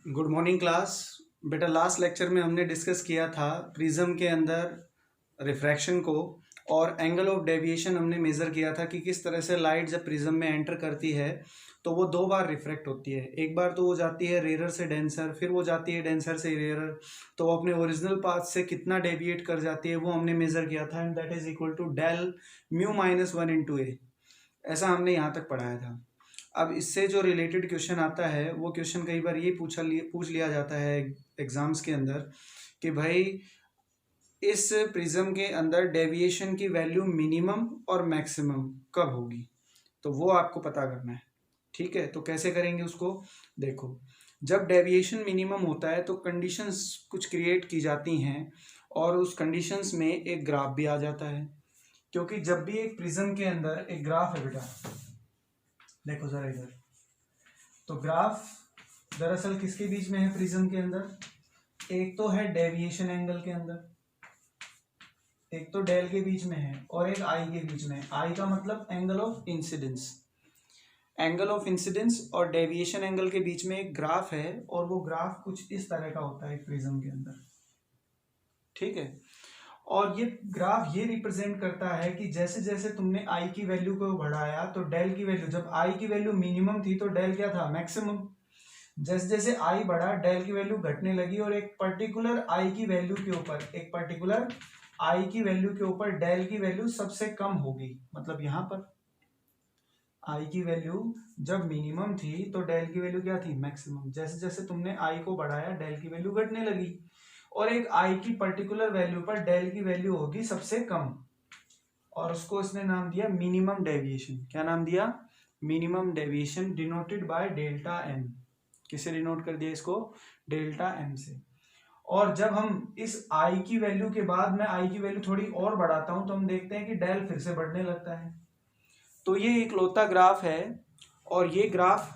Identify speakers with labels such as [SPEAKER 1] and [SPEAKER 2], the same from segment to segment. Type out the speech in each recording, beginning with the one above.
[SPEAKER 1] Good morning class. बेटा last lecture में हमने डिस्कस किया था प्रिज्म के अंदर रिफ्रैक्शन को और एंगल ऑफ डेविएशन हमने मेज़र किया था कि किस तरह से लाइट जब प्रिज्म में एंटर करती है तो वो दो बार रिफ्रैक्ट होती है। एक बार तो वो जाती है रेयर से डेंसर, फिर वो जाती है डेंसर से रेयर, तो वो अपने ओरिजिनल पाथ से कितना डेविएट कर जाती है वो हमने मेज़र किया था, and that is equal to del mu minus 1 into A. ऐसा हमने यहाँ तक पढ़ाया था। अब इससे जो रिलेटेड क्वेश्चन आता है वो क्वेश्चन कई बार ये पूछ लिया जाता है एग्जाम्स के अंदर कि भाई इस प्रिज्म के अंदर डेविएशन की वैल्यू मिनिमम और मैक्सिमम कब होगी, तो वो आपको पता करना है। ठीक है, तो कैसे करेंगे उसको, देखो जब डेविएशन मिनिमम होता है तो कंडीशंस कुछ क्रिएट की जाती हैं और उस कंडीशंस में एक ग्राफ भी आ जाता है, क्योंकि जब भी एक प्रिज्म के अंदर एक ग्राफ है बेटा, देखो जरा इधर, तो ग्राफ दरअसल किसके बीच में है प्रिज्म के अंदर, एक तो है डेविएशन एंगल के अंदर, एक तो डेल के बीच में है और एक आई के बीच में है। आई का मतलब angle of incidence, angle of incidence और डेविएशन एंगल के बीच में एक ग्राफ है और वो ग्राफ कुछ इस तरह का होता है प्रिज्म के अंदर। ठीक है, और ये ग्राफ ये रिप्रेजेंट करता है कि जैसे जैसे तुमने आई की वैल्यू को बढ़ाया तो डेल की वैल्यू, जब आई की वैल्यू मिनिमम थी तो डेल क्या था, मैक्सिमम। जैसे जैसे आई बढ़ा डेल की वैल्यू घटने लगी और एक पर्टिकुलर आई की वैल्यू के ऊपर, एक पर्टिकुलर आई की वैल्यू के ऊपर डेल की वैल्यू सबसे कम होगी। मतलब यहां पर आई की वैल्यू जब मिनिमम थी तो डेल की वैल्यू क्या थी, मैक्सिमम। जैसे जैसे तुमने आई को बढ़ाया डेल की वैल्यू घटने लगी और एक आई की पर्टिकुलर वैल्यू पर डेल की वैल्यू होगी सबसे कम, और उसको इसने नाम दिया मिनिमम डेविएशन। क्या नाम दिया, minimum deviation, denoted by delta M. किसे डिनोट कर दिया इसको, डेल्टा एम से। और जब हम इस आई की वैल्यू के बाद में आई की वैल्यू थोड़ी और बढ़ाता हूं तो हम देखते हैं कि डेल फिर से बढ़ने लगता है। तो ये इकलौता ग्राफ है और ये ग्राफ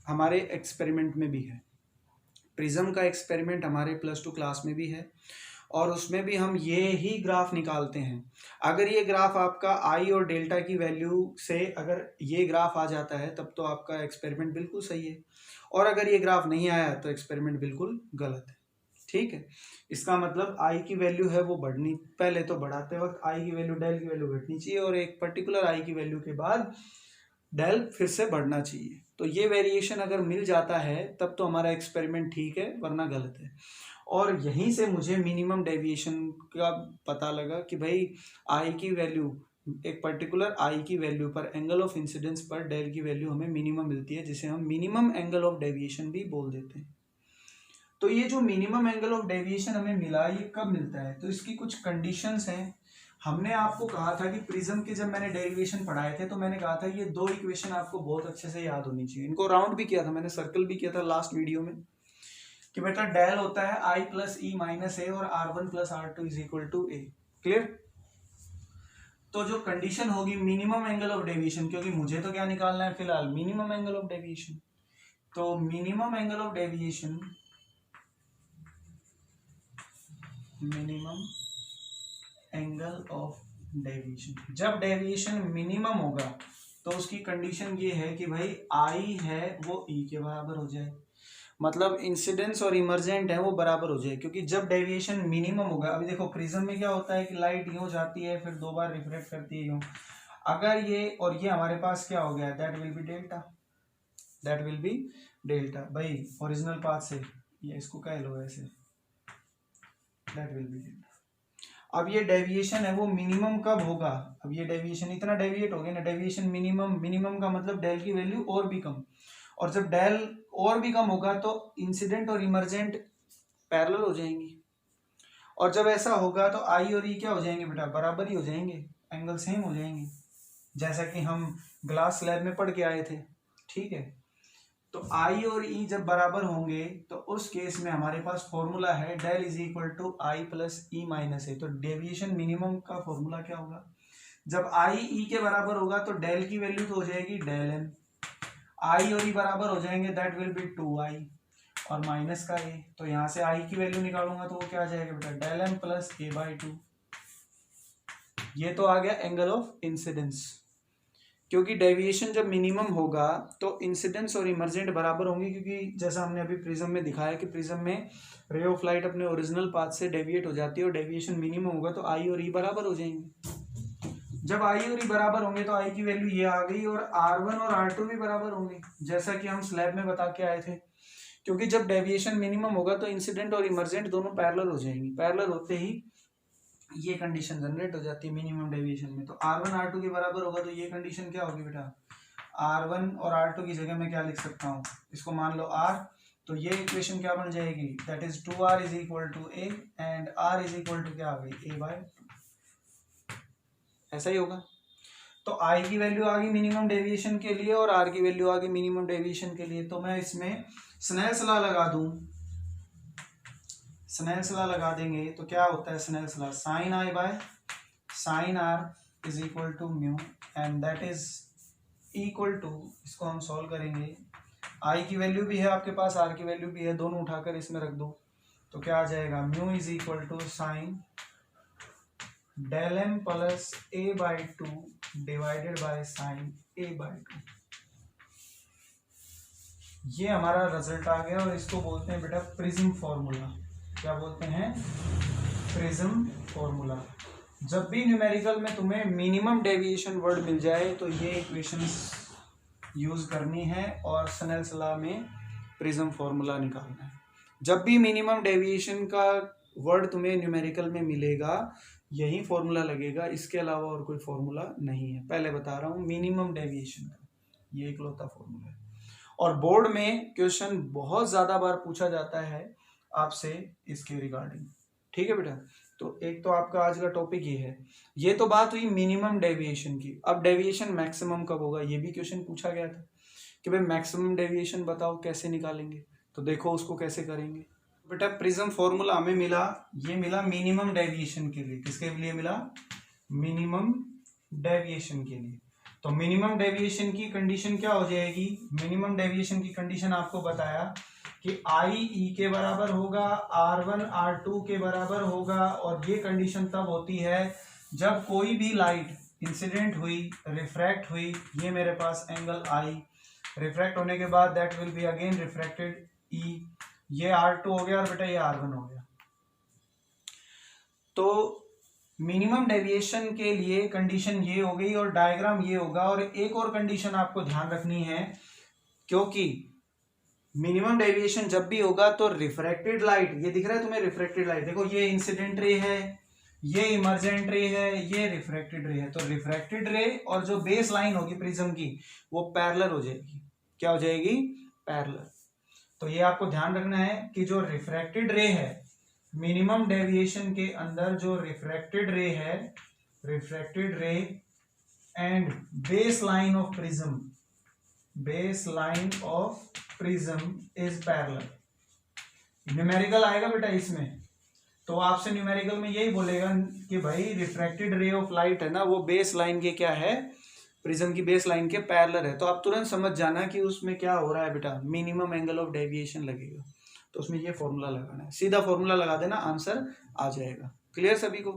[SPEAKER 1] हमारे एक्सपेरिमेंट में भी है, प्रिज्म का एक्सपेरिमेंट हमारे +2 क्लास में भी है और उसमें भी हम ये ही ग्राफ निकालते हैं। अगर ये ग्राफ आपका आई और डेल्टा की वैल्यू से अगर ये ग्राफ आ जाता है तब तो आपका एक्सपेरिमेंट बिल्कुल सही है, और अगर ये ग्राफ नहीं आया तो एक्सपेरिमेंट बिल्कुल गलत है। ठीक है, इसका मतलब आई की वैल्यू है वो बढ़नी, पहले तो बढ़ाते वक्त आई की वैल्यू डेल की वैल्यू घटनी चाहिए और एक पर्टिकुलर आई की वैल्यू के बाद डेल फिर से बढ़ना चाहिए। तो ये वेरिएशन अगर मिल जाता है तब तो हमारा एक्सपेरिमेंट ठीक है, वरना गलत है। और यहीं से मुझे मिनिमम डेविएशन का पता लगा कि भाई आई की वैल्यू, एक पर्टिकुलर आई की वैल्यू पर एंगल ऑफ इंसिडेंस पर डेल की वैल्यू हमें मिनिमम मिलती है, जिसे हम मिनिमम एंगल ऑफ डेविएशन भी बोल देते हैं। तो ये जो मिनिमम एंगल ऑफ डेविएशन हमें मिला ये कब मिलता है, तो इसकी कुछ कंडीशंस हैं। हमने आपको कहा था कि प्रिज्म के जब मैंने डेरिवेशन पढ़ाए थे तो मैंने कहा था ये दो इक्वेशन आपको बहुत अच्छे से याद होनी चाहिए। इनको राउंड भी किया था मैंने, सर्कल भी किया था लास्ट वीडियो में, कि बेटा डेल होता है आई प्लस ई माइनस ए और R1 plus R2 is equal to A. Clear. तो जो कंडीशन होगी मिनिमम एंगल ऑफ डेविएशन, क्योंकि मुझे तो क्या निकालना है फिलहाल, मिनिमम एंगल ऑफ डेविएशन। तो minimum angle of deviation, minimum angle of deviation, जब डेविएशन मिनिमम होगा तो उसकी कंडीशन ये है कि भाई आई है वो ई के बराबर हो जाए, मतलब इंसिडेंस और इमर्जेंट है वो बराबर हो जाए। क्योंकि जब डेविएशन मिनिमम होगा, अभी देखो प्रिज्म में क्या होता है कि लाइट यूं जाती है फिर दो बार रिफ्लेक्ट करती है यूं, अगर ये और ये हमारे पास क्या हो गया, that will B delta, that will B delta. भाई ओरिजिनल पाथ से ये इसको कह लो ऐसे, दैट विल बी डेल्टा। अब ये डेविएशन है वो मिनिमम कब होगा, अब ये डेविएशन इतना डेविएट हो गया ना, डेविएशन मिनिमम, मिनिमम का मतलब डेल की वैल्यू और भी कम, और जब डेल और भी कम होगा तो इंसिडेंट और इमर्जेंट पैरेलल हो जाएंगी, और जब ऐसा होगा तो आई और ई क्या हो जाएंगे बेटा, बराबर ही हो जाएंगे, एंगल सेम हो जाएंगे, जैसा कि हम ग्लास स्लैब में पढ़ के आए थे। ठीक है, तो आई और ई जब बराबर होंगे तो उस केस में हमारे पास फॉर्मूला है del is equal to I plus E minus A. तो डेविएशन मिनिमम का फॉर्मूला क्या होगा, जब आई ई के बराबर होगा तो डेल की वैल्यू तो हो जाएगी डेल एम, आई और ई बराबर हो जाएंगे दैट विल बी 2i और माइनस का ए, तो यहां से आई की वैल्यू निकालूंगा तो वो क्या आ जाएगा बेटा, डेल एम प्लस a/2। ये तो आ गया एंगल ऑफ इंसिडेंस। क्योंकि डेविएशन जब मिनिमम होगा तो इंसिडेंस और इमर्जेंट बराबर होंगे, क्योंकि जैसा हमने अभी प्रिज्म में दिखाया कि प्रिज्म में रे ऑफ लाइट अपने ओरिजिनल पाथ से डेविएट हो जाती है और डेविएशन मिनिमम होगा तो आई और ई बराबर हो जाएंगे। जब आई और ई बराबर होंगे तो आई की वैल्यू ये आ गई और R1 और R2 भी बराबर होंगे, जैसा कि हम स्लैब में बता के आए थे। क्योंकि जब डेविएशन मिनिमम होगा तो इंसिडेंट और इमर्जेंट दोनों पैरेलल हो जाएंगी। पैरेलल होते ही ये कंडीशन जनरेट हो जाती है मिनिमम डेविएशन में। तो R1 R2 के बराबर होगा तो ये कंडीशन क्या होगी बेटा, R1 और R2 की जगह मैं क्या लिख सकता हूँ, इसको मान लो R, तो ये इक्वेशन क्या बन जाएगी, that is 2R is equal to A and R is equal to क्या आ गई, A बाय, ऐसा ही होगा। तो I की वैल्यू आ गई मिनिमम डेविएशन के लिए और R की वैल्यू आ गई मिनिमम डेविएशन के लिए। तो मैं इसमें स्नेल्स लॉ लगा दूं, स्नेल्स लॉ लगा देंगे तो क्या होता है Snell's law, sine I by sine R is equal to mu and that is equal to, इसको हम सॉल्व करेंगे, I की वैल्यू भी है आपके पास, R की वैल्यू भी है, दोनों उठाकर इसमें रख दो तो क्या आ जाएगा, mu is equal to sine del M plus A by two divided by sine A by two. ये हमारा रिजल्ट आ गया और इसको बोलते हैं बेटा प्रिज्म फॉर्मूला। क्या बोलते हैं, प्रिज्म फॉर्मूला। जब भी न्यूमेरिकल में तुम्हें मिनिमम डेविएशन वर्ड मिल जाए तो ये इक्वेशंस यूज करनी है और स्नेल्स लॉ में प्रिज्म फॉर्मूला निकालना है। जब भी मिनिमम डेविएशन का वर्ड तुम्हें न्यूमेरिकल में मिलेगा यही फॉर्मूला लगेगा, इसके अलावा और कोई फॉर्मूला नहीं है। पहले बता रहा हूँ मिनिमम डेविएशन का ये इकलौता फॉर्मूला है। और बोर्ड में क्वेश्चन बहुत ज्यादा बार पूछा जाता है आपसे इसके रिगार्डिंग, ठीक है बेटा। तो एक तो आपका आज का टॉपिक ये है, ये तो बात हुई मिनिमम डेविएशन की। अब डेविएशन मैक्सिमम कब होगा ये भी क्वेश्चन पूछा गया था कि भाई मैक्सिमम डेविएशन बताओ कैसे निकालेंगे, तो देखो उसको कैसे करेंगे बेटा। प्रिज्म फॉर्मूला हमें मिला, ये मिला मिनिमम डेविएशन के लिए। किसके लिए मिला, मिनिमम डेविएशन के लिए। तो मिनिमम डेविएशन की कंडीशन क्या हो जाएगी, मिनिमम डेविएशन की कंडीशन आपको बताया कि आई ई के बराबर होगा, R1 R2 के बराबर होगा, और ये कंडीशन तब होती है जब कोई भी लाइट इंसिडेंट हुई, रिफ्रैक्ट हुई, ये मेरे पास एंगल आई, रिफ्रैक्ट होने के बाद that will be again refracted E, ये R2 हो गया और बेटा ये R1 हो गया। तो मिनिमम डेविएशन के लिए कंडीशन ये हो गई और डायग्राम ये होगा। और एक और कंडीशन आपको ध्यान रखनी है, क्योंकि मिनिमम डेविएशन जब भी होगा तो रिफ्रैक्टेड लाइट, ये दिख रहा है तुम्हें रिफ्रैक्टेड लाइट, देखो ये इंसिडेंट रे है, ये इमर्जेंट रे है, ये रिफ्रैक्टेड रे है। तो रिफ्रैक्टेड रे और जो बेस लाइन होगी प्रिज्म की वो पैरेलल हो जाएगी। क्या हो जाएगी, पैरेलल। तो ये आपको ध्यान रखना है कि जो रिफ्रैक्टेड रे है, मिनिमम डेविएशन के अंदर जो रिफ्रैक्टेड रे है, रिफ्रैक्टेड रे and base line of prism, base line of prism is parallel. Numerical आएगा बेटा इसमें, तो आपसे न्यूमेरिकल में यही बोलेगा कि भाई रिफ्रैक्टेड रे ऑफ लाइट है ना, वो बेस लाइन के क्या है, प्रिज्म की बेस लाइन के पैरेलल है। तो आप तुरंत समझ जाना कि उसमें क्या हो रहा है बेटा, मिनिमम एंगल ऑफ डेविएशन लगेगा। तो उसमें ये फॉर्मूला लगाना है, सीधा फॉर्मूला लगा देना, आंसर आ जाएगा। क्लियर सभी को।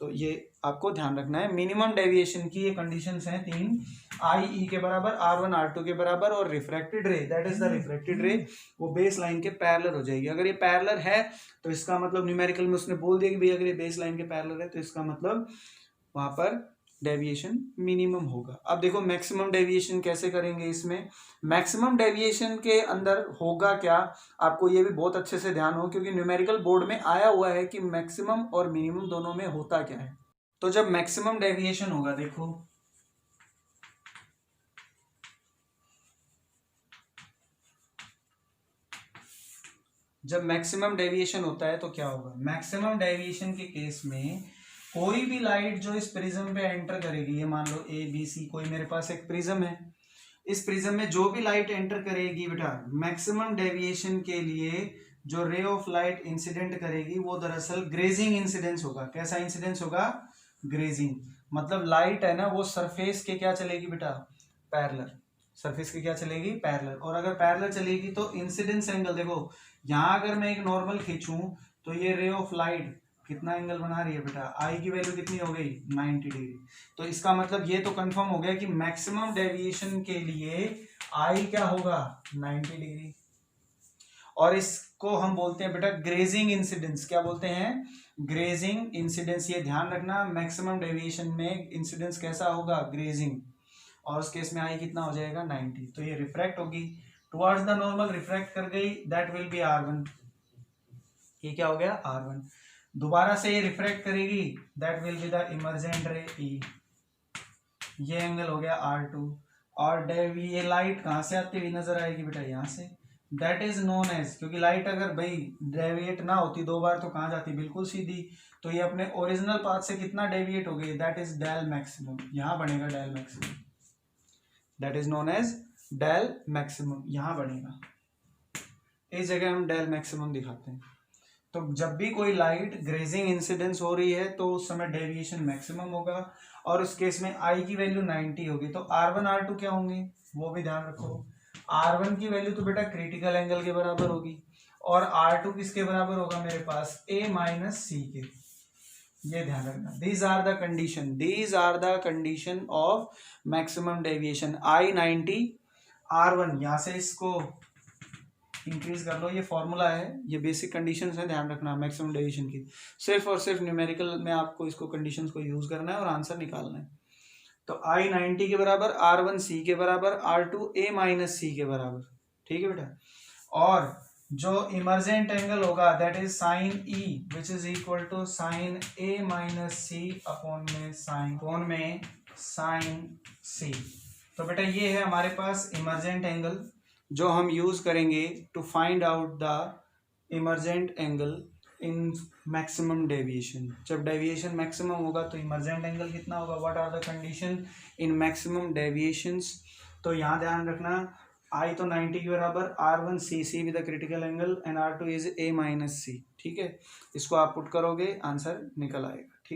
[SPEAKER 1] तो ये आपको ध्यान रखना है, मिनिमम डेविएशन की ये कंडीशंस हैं तीन, आई ई के बराबर, R1 R2 के बराबर, और रिफ्रैक्टेड रे, दैट इज द रिफ्रैक्टेड रे, वो बेस लाइन के पैरेलल हो जाएगी। अगर ये पैरेलल है तो इसका मतलब न्यूमेरिकल में उसने बोल दिया कि भाई अगर ये बेस लाइन के पैरेलल है तो इसका मतलब वहां पर डेविएशन मिनिमम होगा। अब देखो मैक्सिमम डेविएशन कैसे करेंगे, इसमें मैक्सिमम डेविएशन के अंदर होगा क्या, आपको ये भी बहुत अच्छे से ध्यान हो, क्योंकि न्यूमेरिकल बोर्ड में आया हुआ है कि मैक्सिमम और मिनिमम दोनों में होता क्या है। तो जब मैक्सिमम डेविएशन होगा, देखो जब मैक्सिमम डेविएशन होता है तो क्या होगा, मैक्सिमम डेविएशन के केस में कोई भी लाइट जो इस प्रिज्म पे एंटर करेगी, ये मान लो ए बी सी, कोई मेरे पास एक प्रिज्म है, इस प्रिज्म में जो भी लाइट एंटर करेगी बेटा, मैक्सिमम डेविएशन के लिए जो रे ऑफ लाइट इंसिडेंट करेगी वो दरअसल ग्रेजिंग इंसिडेंस होगा। कैसा इंसिडेंस होगा, ग्रेजिंग। मतलब लाइट है ना वो सरफेस के क्या चलेगी बेटा, पैरेलल, सरफेस के क्या चलेगी, पैरेलल। और अगर पैरेलल चलेगी तो इंसिडेंस एंगल, देखो यहाँ अगर मैं एक नॉर्मल खींचूं तो ये रे ऑफ लाइट कितना एंगल बना रही है बेटा, आई की वैल्यू कितनी हो गई 90 डिग्री। तो इसका मतलब ये तो कंफर्म हो गया कि मैक्सिमम डेविएशन के लिए आई क्या होगा 90 डिग्री। और इसको हम बोलते हैं बेटा ग्रेजिंग इंसिडेंस। क्या बोलते हैं, ग्रेजिंग इंसिडेंस। ये ध्यान रखना, मैक्सिमम डेविएशन में इंसिडेंस कैसा होगा, ग्रेजिंग। और उस केस में आई कितना हो जाएगा 90। तो ये रिफ्रैक्ट होगी टुवर्ड्स द नॉर्मल, रिफ्रैक्ट कर गई, दैट विल बी R1। ये क्या हो गया R1। दोबारा से ये रिफ्रैक्ट करेगी, that will be the emergent रे E। ये एंगल हो गया R2। और ये लाइट कहाँ से आती हुई नजर आएगी बेटा, यहाँ से। दैट इज नोन एज, क्योंकि लाइट अगर भाई डेविएट ना होती दो बार तो कहाँ जाती, बिल्कुल सीधी। तो ये अपने ओरिजिनल पाथ से कितना डेविएट हो गई, दैट इज डेल मैक्सिमम। यहाँ बनेगा del maximum, that is known as del maximum, यहाँ बनेगा। इस जगह हम डेल मैक्सिमम दिखाते हैं। तो जब भी कोई लाइट ग्रेजिंग इंसिडेंस हो रही है तो उस समय डेविएशन मैक्सिमम होगा, और उस केस में आई की वैल्यू 90 होगी। तो R1 R2 क्या होंगे वो भी ध्यान रखो। R1 की वैल्यू तो बेटा क्रिटिकल एंगल के बराबर होगी, और R2 किसके बराबर होगा मेरे पास, A माइनस C के। ये ध्यान रखना, these are the condition of maximum deviation. I 90, R1 यहाँ से इसको इंक्रीज कर लो, ये फॉर्मूला है, ये बेसिक कंडीशंस है, ध्यान रखना मैक्सिमम डेविएशन की। सिर्फ और सिर्फ न्यूमेरिकल में आपको इसको कंडीशंस को यूज करना है और आंसर निकालना है। तो I 90 के बराबर, R1 C के बराबर, R2 A माइनस C के बराबर, ठीक है बेटा। और जो इमर्जेंट एंगल होगा that is sine E which is equal to sine A minus C upon में साइन C। तो बेटा ये है हमारे पास इमर्जेंट एंगल जो हम यूज करेंगे to find out the emergent angle in maximum deviation. जब डेविएशन मैक्सिमम होगा तो इमर्जेंट एंगल कितना होगा, what are the condition in maximum deviations. तो यहाँ ध्यान रखना, I तो 90 के बराबर, R1 C with the critical angle, and R2 is A minus C। ठीक है, इसको आप पुट करोगे आंसर निकल आएगा। ठीक।